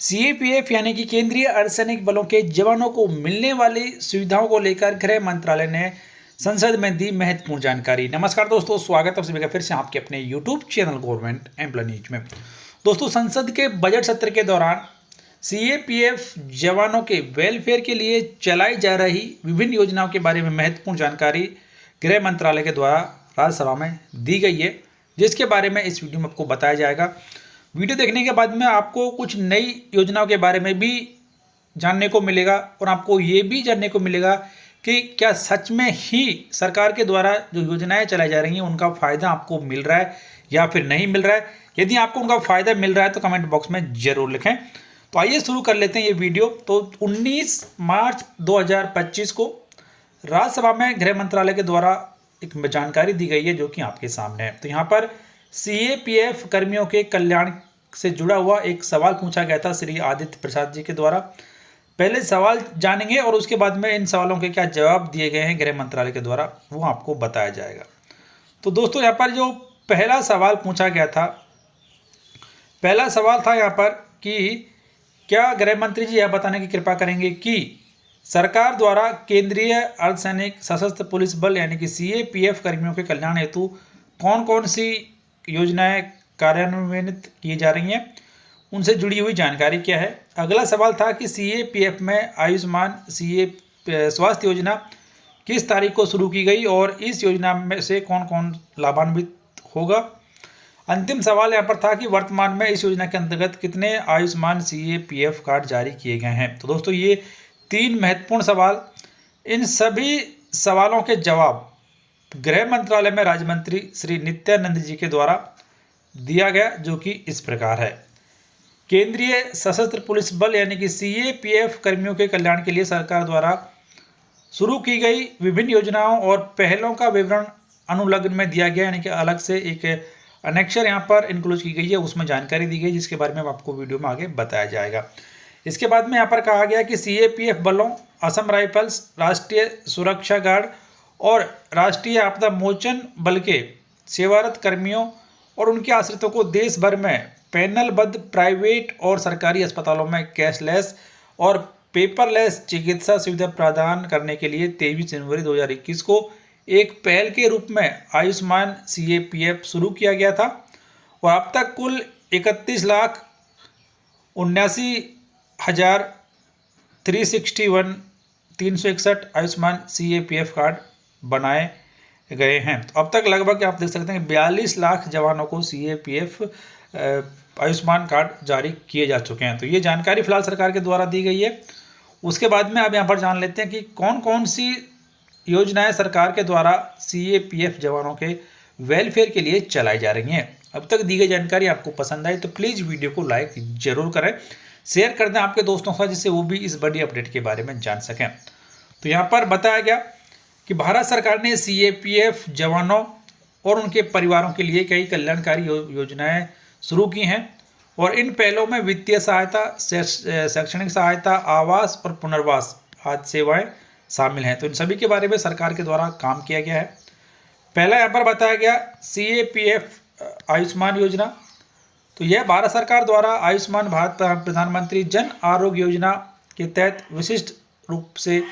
CAPF यानी कि केंद्रीय अर्धसैनिक बलों के जवानों को मिलने वाली सुविधाओं को लेकर गृह मंत्रालय ने संसद में दी महत्वपूर्ण जानकारी। नमस्कार दोस्तों, स्वागत है आप सभी का फिर से आपके अपने YouTube channel Government Employ News में। दोस्तों, संसद के बजट सत्र के दौरान सीएपीएफ जवानों के वेलफेयर के लिए चलाई जा रही विभिन्न योजनाओं के बारे में महत्वपूर्ण जानकारी गृह मंत्रालय के द्वारा राज्यसभा में दी गई है, जिसके बारे में इस वीडियो में आपको बताया जाएगा। वीडियो देखने के बाद में आपको कुछ नई योजनाओं के बारे में भी जानने को मिलेगा और आपको ये भी जानने को मिलेगा कि क्या सच में ही सरकार के द्वारा जो योजनाएं चलाई जा रही हैं उनका फ़ायदा आपको मिल रहा है या फिर नहीं मिल रहा है। यदि आपको उनका फ़ायदा मिल रहा है तो कमेंट बॉक्स में ज़रूर लिखें। तो आइए शुरू कर लेते हैं ये वीडियो। तो 19 मार्च 2025 को राज्यसभा में गृह मंत्रालय के द्वारा एक जानकारी दी गई है जो कि आपके सामने है। तो यहाँ पर सीएपीएफ कर्मियों के कल्याण से जुड़ा हुआ एक सवाल पूछा गया था श्री आदित्य प्रसाद जी के द्वारा। पहले सवाल जानेंगे और उसके बाद में इन सवालों के क्या जवाब दिए गए हैं गृह मंत्रालय के द्वारा वो आपको बताया जाएगा। तो दोस्तों, यहाँ पर जो पहला सवाल पूछा गया था, पहला सवाल था यहाँ पर कि क्या गृह मंत्री जी यह बताने की कृपा करेंगे कि सरकार द्वारा केंद्रीय अर्धसैनिक सशस्त्र पुलिस बल यानी कि सीएपीएफ कर्मियों के कल्याण हेतु कौन कौन सी योजनाएं कार्यान्वित की जा रही हैं, उनसे जुड़ी हुई जानकारी क्या है। अगला सवाल था कि सीएपीएफ में आयुष्मान स्वास्थ्य योजना किस तारीख को शुरू की गई और इस योजना में से कौन कौन लाभान्वित होगा। अंतिम सवाल यहाँ पर था कि वर्तमान में इस योजना के अंतर्गत कितने आयुष्मान सीएपीएफ कार्ड जारी किए गए हैं। तो दोस्तों, ये 3 महत्वपूर्ण सवाल, इन सभी सवालों के जवाब गृह मंत्रालय में राज्य मंत्री श्री नित्यानंद जी के द्वारा दिया गया, जो कि इस प्रकार है। केंद्रीय सशस्त्र पुलिस बल यानी कि सीएपीएफ कर्मियों के कल्याण के लिए सरकार द्वारा शुरू की गई विभिन्न योजनाओं और पहलों का विवरण अनुलग्न में दिया गया, यानी कि अलग से एक अनेक्शर यहाँ पर इंक्लूड की गई है, उसमें जानकारी दी गई जिसके बारे में आपको वीडियो में आगे बताया जाएगा। इसके बाद में यहाँ पर कहा गया कि सीएपीएफ बलों, असम राइफल्स, राष्ट्रीय सुरक्षा गार्ड और राष्ट्रीय आपदा मोचन बल के सेवारत कर्मियों और उनके आश्रितों को देश भर में पैनलबद्ध प्राइवेट और सरकारी अस्पतालों में कैशलेस और पेपरलेस चिकित्सा सुविधा प्रदान करने के लिए 23 जनवरी 2021 को एक पहल के रूप में आयुष्मान सीएपीएफ शुरू किया गया था और अब तक कुल 31,79,361 आयुष्मान सीएपीएफ कार्ड बनाए गए हैं। तो अब तक लगभग आप देख सकते हैं 42 लाख जवानों को सीएपीएफ आयुष्मान कार्ड जारी किए जा चुके हैं। तो ये जानकारी फिलहाल सरकार के द्वारा दी गई है। उसके बाद में अब यहाँ पर जान लेते हैं कि कौन कौन सी योजनाएं सरकार के द्वारा सीएपीएफ जवानों के वेलफेयर के लिए चलाई जा रही हैं। अब तक दी गई जानकारी आपको पसंद आई तो प्लीज़ वीडियो को लाइक जरूर करें, शेयर कर दें आपके दोस्तों के साथ, जिससे वो भी इस बड़ी अपडेट के बारे में जान सकें। तो यहाँ पर बताया गया कि भारत सरकार ने सीएपीएफ जवानों और उनके परिवारों के लिए कई कल्याणकारी योजनाएं शुरू की हैं और इन पहलों में वित्तीय सहायता, शैक्षणिक सहायता, आवास और पुनर्वास आदि सेवाएं शामिल हैं। तो इन सभी के बारे में सरकार के द्वारा काम किया गया है। पहला यहाँ पर बताया गया सीएपीएफ आयुष्मान योजना। तो यह भारत सरकार द्वारा आयुष्मान भारत प्रधानमंत्री जन आरोग्य योजना के तहत विशिष्ट रूप से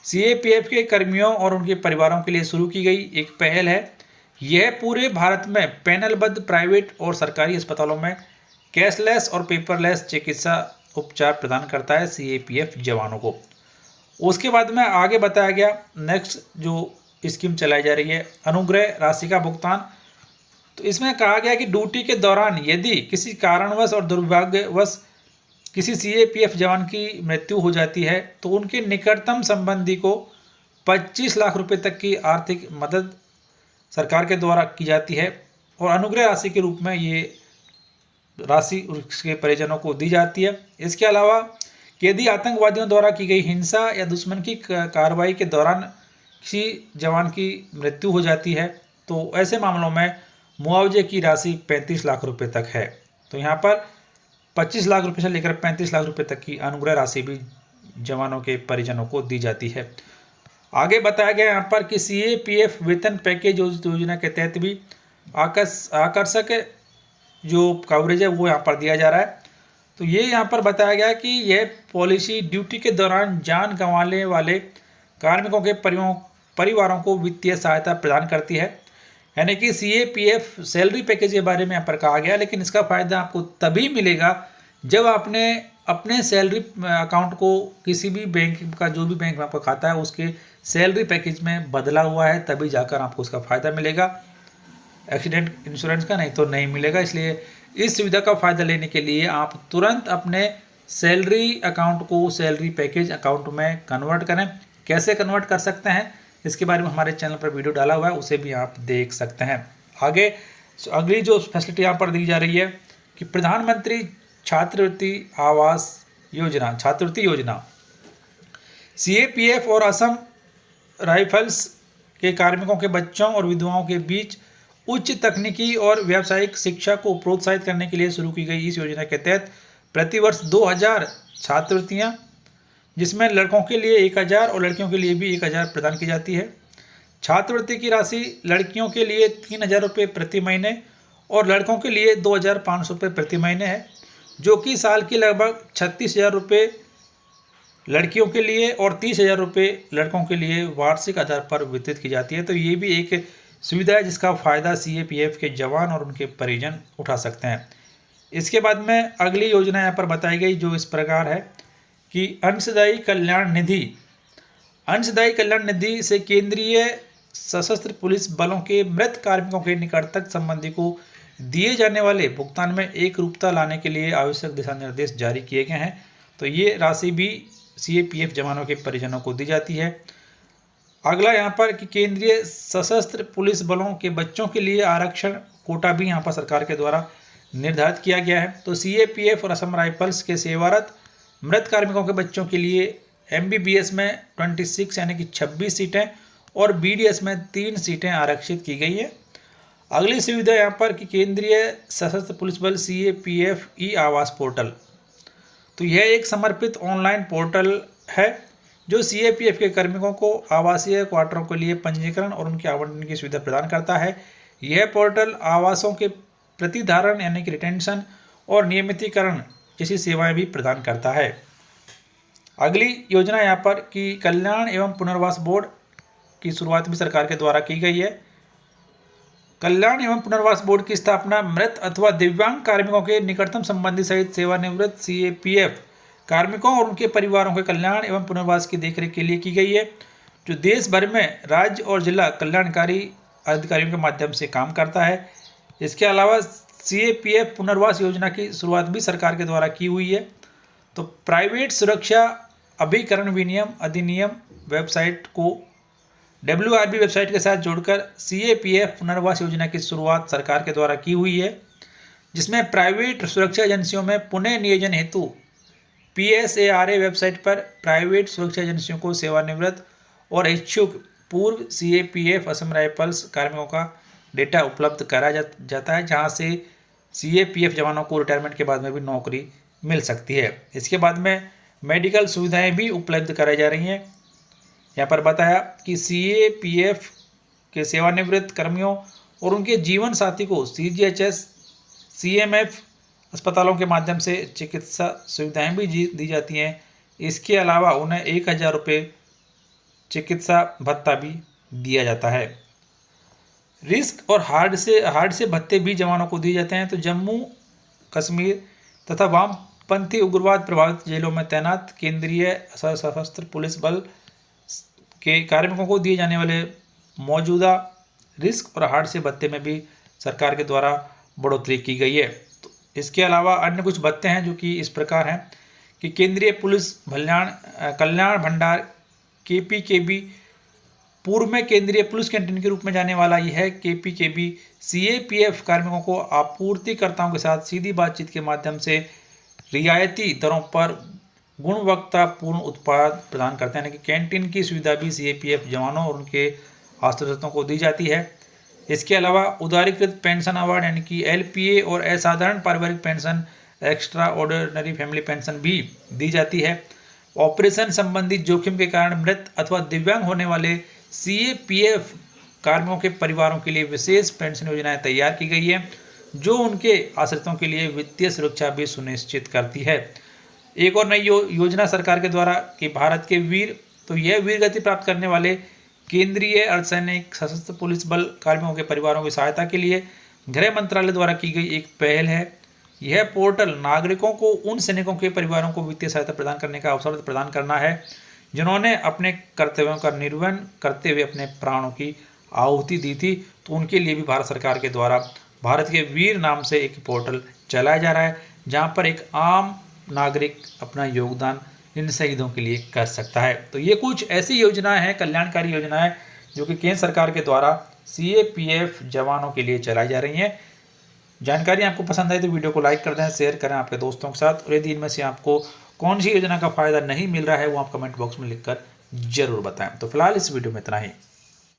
सीएपीएफ के कर्मियों और उनके परिवारों के लिए शुरू की गई एक पहल है। यह पूरे भारत में पैनलबद्ध प्राइवेट और सरकारी अस्पतालों में कैशलेस और पेपरलेस चिकित्सा उपचार प्रदान करता है सीएपीएफ जवानों को। उसके बाद में आगे बताया गया नेक्स्ट जो स्कीम चलाई जा रही है, अनुग्रह राशि का भुगतान। तो इसमें कहा गया कि ड्यूटी के दौरान यदि किसी कारणवश और दुर्भाग्यवश किसी सीएपीएफ जवान की मृत्यु हो जाती है तो उनके निकटतम संबंधी को 25 लाख रुपए तक की आर्थिक मदद सरकार के द्वारा की जाती है और अनुग्रह राशि के रूप में ये राशि उसके परिजनों को दी जाती है। इसके अलावा यदि आतंकवादियों द्वारा की गई हिंसा या दुश्मन की कार्रवाई के दौरान किसी जवान की मृत्यु हो जाती है तो ऐसे मामलों में मुआवजे की राशि 35 लाख रुपए तक है। तो यहाँ पर 25 लाख रुपए से लेकर 35 लाख रुपए तक की अनुग्रह राशि भी जवानों के परिजनों को दी जाती है। आगे बताया गया यहाँ पर कि सीएपीएफ वेतन पैकेज योजना के तहत भी आकर्षक जो कवरेज है वो यहाँ पर दिया जा रहा है। तो ये यहाँ पर बताया गया कि यह पॉलिसी ड्यूटी के दौरान जान गंवाने वाले कार्मिकों के परिवारों को वित्तीय सहायता प्रदान करती है। यानी कि CAPF सैलरी पैकेज के बारे में यहाँ पर कहा गया, लेकिन इसका फ़ायदा आपको तभी मिलेगा जब आपने अपने सैलरी अकाउंट को किसी भी बैंक का, जो भी बैंक में आपका खाता है, उसके सैलरी पैकेज में बदला हुआ है, तभी जाकर आपको उसका फ़ायदा मिलेगा। एक्सीडेंट इंश्योरेंस का नहीं तो नहीं मिलेगा। इसलिए इस सुविधा का फ़ायदा लेने के लिए आप तुरंत अपने सैलरी अकाउंट को सैलरी पैकेज अकाउंट में कन्वर्ट करें। कैसे कन्वर्ट कर सकते हैं इसके बारे में हमारे चैनल पर वीडियो डाला हुआ है, उसे भी आप देख सकते हैं। आगे अगली जो फैसिलिटी यहाँ पर दी जा रही है कि प्रधानमंत्री छात्रवृत्ति आवास योजना, छात्रवृत्ति योजना, CAPF और असम राइफल्स के कार्मिकों के बच्चों और विधवाओं के बीच उच्च तकनीकी और व्यावसायिक शिक्षा को प्रोत्साहित करने के लिए शुरू की गई इस योजना के तहत प्रतिवर्ष 2000 छात्रवृत्तियाँ, जिसमें लड़कों के लिए 1000 और लड़कियों के लिए भी 1000 प्रदान की जाती है। छात्रवृत्ति की राशि लड़कियों के लिए 3000 रुपये प्रति महीने और लड़कों के लिए 2500 रुपये प्रति महीने है, जो कि साल की लगभग 36,000 रुपये लड़कियों के लिए और 30,000 रुपये लड़कों के लिए वार्षिक आधार पर वितरित की जाती है। तो ये भी एक सुविधा है जिसका फ़ायदा CAPF के जवान और उनके परिजन उठा सकते हैं। इसके बाद में अगली योजना यहाँ पर बताई गई जो इस प्रकार है कि अंशदायी कल्याण निधि। अंशदायी कल्याण निधि से केंद्रीय सशस्त्र पुलिस बलों के मृत कार्मिकों के निकटतम संबंधी को दिए जाने वाले भुगतान में एक रूपता लाने के लिए आवश्यक दिशा निर्देश जारी किए गए हैं। तो ये राशि भी CAPF जवानों के परिजनों को दी जाती है। अगला यहाँ पर कि केंद्रीय सशस्त्र पुलिस बलों के बच्चों के लिए आरक्षण कोटा भी यहाँ पर सरकार के द्वारा निर्धारित किया गया है। तो CAPF और असम राइफल्स के सेवारत मृत कार्मिकों के बच्चों के लिए MBBS में 26 यानी कि 26 सीटें और BDS में 3 सीटें आरक्षित की गई हैं। अगली सुविधा यहाँ पर कि केंद्रीय सशस्त्र पुलिस बल CAPF ई आवास पोर्टल। तो यह एक समर्पित ऑनलाइन पोर्टल है जो CAPF के कार्मिकों को आवासीय क्वार्टरों के लिए पंजीकरण और उनके आवंटन की सुविधा प्रदान करता है। यह पोर्टल आवासों के प्रतिधारण यानी कि रिटेंशन और नियमितीकरण जैसी सेवाएं भी प्रदान करता है। अगली योजना यहाँ पर कि कल्याण एवं पुनर्वास बोर्ड की शुरुआत भी सरकार के द्वारा की गई है। कल्याण एवं पुनर्वास बोर्ड की स्थापना मृत अथवा दिव्यांग कार्मिकों के निकटतम संबंधी सहित सेवानिवृत्त CAPF कार्मिकों और उनके परिवारों के कल्याण एवं पुनर्वास की देखरेख के लिए की गई है, जो देश भर में राज्य और जिला कल्याणकारी अधिकारियों के माध्यम से काम करता है। इसके अलावा CAPF पुनर्वास योजना की शुरुआत भी सरकार के द्वारा की हुई है। तो प्राइवेट सुरक्षा अभिकरण विनियम अधिनियम वेबसाइट को WRB वेबसाइट के साथ जोड़कर CAPF पुनर्वास योजना की शुरुआत सरकार के द्वारा की हुई है, जिसमें प्राइवेट सुरक्षा एजेंसियों में पुनः नियोजन हेतु PSARA वेबसाइट पर प्राइवेट सुरक्षा एजेंसियों को सेवानिवृत्त और इच्छुक पूर्व CAPF असम राइफल्स कार्मिकों का डेटा उपलब्ध कराया जाता है, जहां से CAPF जवानों को रिटायरमेंट के बाद में भी नौकरी मिल सकती है। इसके बाद में मेडिकल सुविधाएं भी उपलब्ध कराई जा रही हैं। यहाँ पर बताया कि CAPF के सेवानिवृत्त कर्मियों और उनके जीवन साथी को CGHS CMF अस्पतालों के माध्यम से चिकित्सा सुविधाएं भी दी जाती हैं। इसके अलावा उन्हें 1000 रुपये चिकित्सा भत्ता भी दिया जाता है। रिस्क और हार्ड से भत्ते भी जवानों को दिए जाते हैं। तो जम्मू कश्मीर तथा वामपंथी उग्रवाद प्रभावित जेलों में तैनात केंद्रीय सशस्त्र पुलिस बल के कार्मिकों को दिए जाने वाले मौजूदा रिस्क और हार्ड से भत्ते में भी सरकार के द्वारा बढ़ोतरी की गई है। तो इसके अलावा अन्य कुछ भत्ते हैं जो कि इस प्रकार हैं कि केंद्रीय पुलिस कल्याण भंडार KPKB, पूर्व में केंद्रीय पुलिस कैंटीन के रूप में जाने वाला यह है KPKB CAPF कार्मिकों को आपूर्तिकर्ताओं के साथ सीधी बातचीत के माध्यम से रियायती दरों पर गुणवत्तापूर्ण उत्पाद प्रदान करते हैं। यानी कि कैंटीन की सुविधा भी CAPF जवानों और उनके आश्रितों को दी जाती है। इसके अलावा उदारीकृत पेंशन अवार्ड यानी कि LPA और असाधारण पारिवारिक pension extra ordinary family pension भी दी जाती है। ऑपरेशन संबंधी जोखिम के कारण मृत अथवा दिव्यांग होने वाले CAPF कार्मिकों के परिवारों के लिए विशेष पेंशन योजनाएं तैयार की गई है। जो उनके आश्रितों के लिए वित्तीय सुरक्षा भी सुनिश्चित करती है। एक और नई योजना सरकार के द्वारा कि भारत के यह वीर गति प्राप्त करने वाले केंद्रीय अर्धसैनिक सशस्त्र पुलिस बल कार्मिकों के परिवारों की सहायता के लिए गृह मंत्रालय द्वारा की गई एक पहल है। यह पोर्टल नागरिकों को उन सैनिकों के परिवारों को वित्तीय सहायता प्रदान करने का अवसर प्रदान करना है जिन्होंने अपने कर्तव्यों का निर्वहन करते हुए अपने प्राणों की आहुति दी थी। तो उनके लिए भी भारत सरकार के द्वारा भारत के वीर नाम से एक पोर्टल चलाया जा रहा है, जहां पर एक आम नागरिक अपना योगदान इन शहीदों के लिए कर सकता है। तो ये कुछ ऐसी योजनाएं हैं, कल्याणकारी योजनाएं, जो कि केंद्र सरकार के द्वारा CAPF जवानों के लिए चलाई जा रही हैं। जानकारी आपको पसंद आई तो वीडियो को लाइक कर दें, शेयर करें आपके दोस्तों के साथ, और यदि इनमें से आपको कौन सी योजना का फायदा नहीं मिल रहा है वो आप कमेंट बॉक्स में लिखकर जरूर बताएं। तो फिलहाल इस वीडियो में इतना ही।